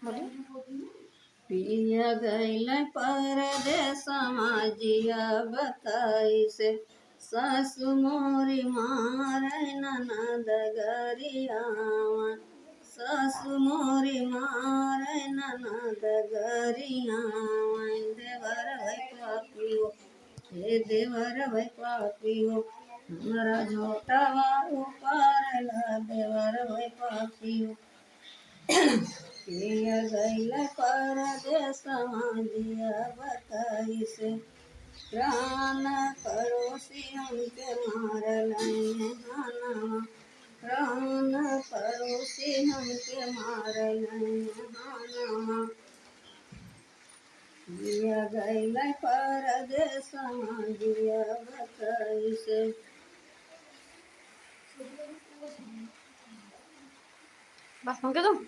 बोलिए। पिया गईल परदेस जिया बताई से सासु मोरी मारै ननद गरियावा सासु मोरी मारै ननद गरियावा देवर भई पापियो हे देवर भई पापियो हमरा झोटवा उपारला देवर भई पापियो पिया गईल परदेस जिया बताई से प्राण पड़ोसी हमके मारल हाना प्राण पड़ोसी हमके मारल हाना पिया गईल परदेस जिया बताई से। बस हो गया तुम।